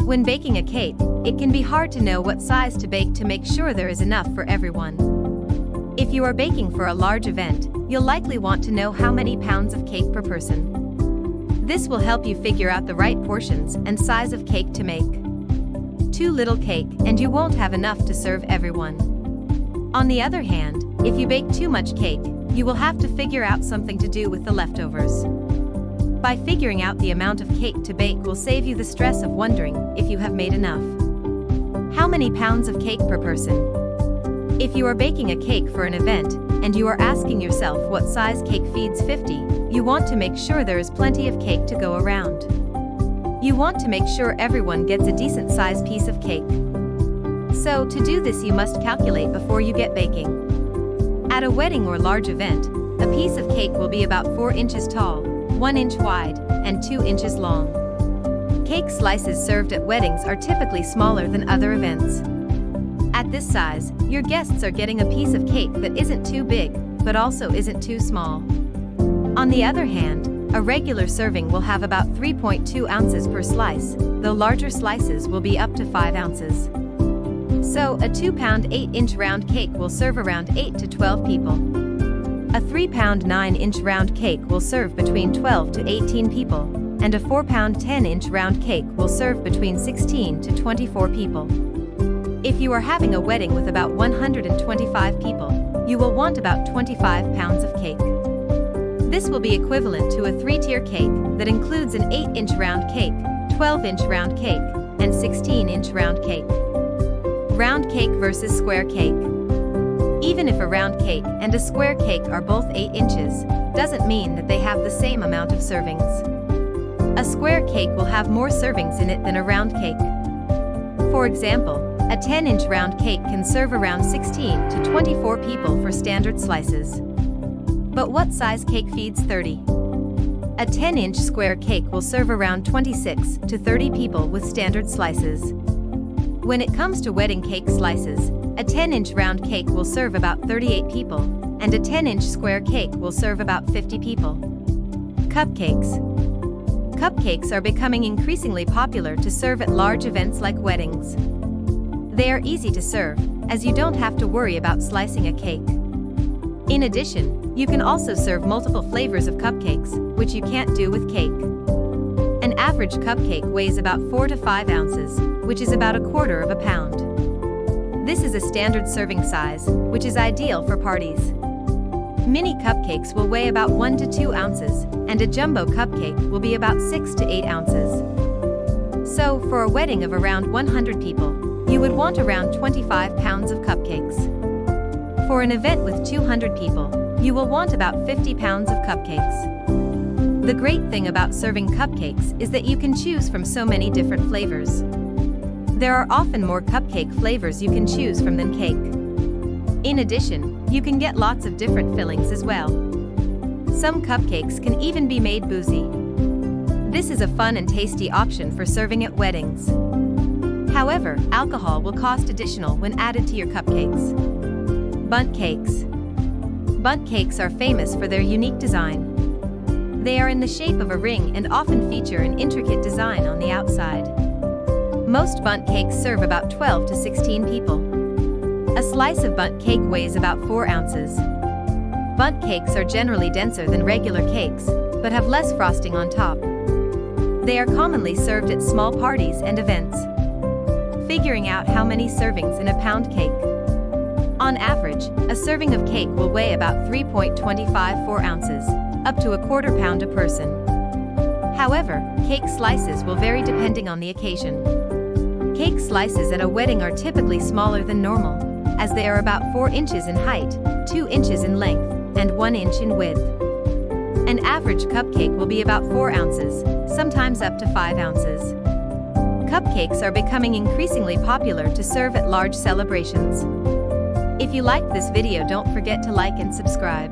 When baking a cake, it can be hard to know what size to bake to make sure there is enough for everyone. If you are baking for a large event, you'll likely want to know how many pounds of cake per person. This will help you figure out the right portions and size of cake to make. Too little cake, and you won't have enough to serve everyone. On the other hand, if you bake too much cake, you will have to figure out something to do with the leftovers. By figuring out the amount of cake to bake will save you the stress of wondering if you have made enough. How many pounds of cake per person? If you are baking a cake for an event, and you are asking yourself what size cake feeds 50, you want to make sure there is plenty of cake to go around. You want to make sure everyone gets a decent sized piece of cake. So to do this you must calculate before you get baking. At a wedding or large event, a piece of cake will be about 4 inches tall, 1 inch wide, and 2 inches long. Cake slices served at weddings are typically smaller than other events. At this size, your guests are getting a piece of cake that isn't too big, but also isn't too small. On the other hand, a regular serving will have about 3.2 ounces per slice, though larger slices will be up to 5 ounces. So, a 2-pound 8-inch round cake will serve around 8 to 12 people. A 3-pound 9-inch round cake will serve between 12 to 18 people, and a 4-pound 10-inch round cake will serve between 16 to 24 people. If you are having a wedding with about 125 people, you will want about 25 pounds of cake. This will be equivalent to a 3-tier cake that includes an 8-inch round cake, 12-inch round cake, and 16-inch round cake. Round cake versus square cake. Even if a round cake and a square cake are both 8 inches, doesn't mean that they have the same amount of servings. A square cake will have more servings in it than a round cake. For example, a 10-inch round cake can serve around 16 to 24 people for standard slices. But what size cake feeds 30? A 10-inch square cake will serve around 26 to 30 people with standard slices. When it comes to wedding cake slices, a 10-inch round cake will serve about 38 people, and a 10-inch square cake will serve about 50 people. Cupcakes. Cupcakes are becoming increasingly popular to serve at large events like weddings. They are easy to serve, as you don't have to worry about slicing a cake. In addition, you can also serve multiple flavors of cupcakes, which you can't do with cake. An average cupcake weighs about 4 to 5 ounces, which is about 1/4 pound. This is a standard serving size, which is ideal for parties. Mini cupcakes will weigh about 1 to 2 ounces, and a jumbo cupcake will be about 6 to 8 ounces. So, for a wedding of around 100 people, you would want around 25 pounds of cupcakes. For an event with 200 people, you will want about 50 pounds of cupcakes. The great thing about serving cupcakes is that you can choose from so many different flavors. There are often more cupcake flavors you can choose from than cake. In addition, you can get lots of different fillings as well. Some cupcakes can even be made boozy. This is a fun and tasty option for serving at weddings. However, alcohol will cost additional when added to your cupcakes. Bundt cakes. Bundt cakes are famous for their unique design. They are in the shape of a ring and often feature an intricate design on the outside. Most bundt cakes serve about 12 to 16 people. A slice of bundt cake weighs about 4 ounces. Bundt cakes are generally denser than regular cakes, but have less frosting on top. They are commonly served at small parties and events. Figuring out how many servings in a pound cake. On average, a serving of cake will weigh about 3.254 ounces, up to 1/4 pound a person. However, cake slices will vary depending on the occasion. Cake slices at a wedding are typically smaller than normal, as they are about 4 inches in height, 2 inches in length, and 1 inch in width. An average cupcake will be about 4 ounces, sometimes up to 5 ounces. Cupcakes are becoming increasingly popular to serve at large celebrations. If you liked this video, don't forget to like and subscribe.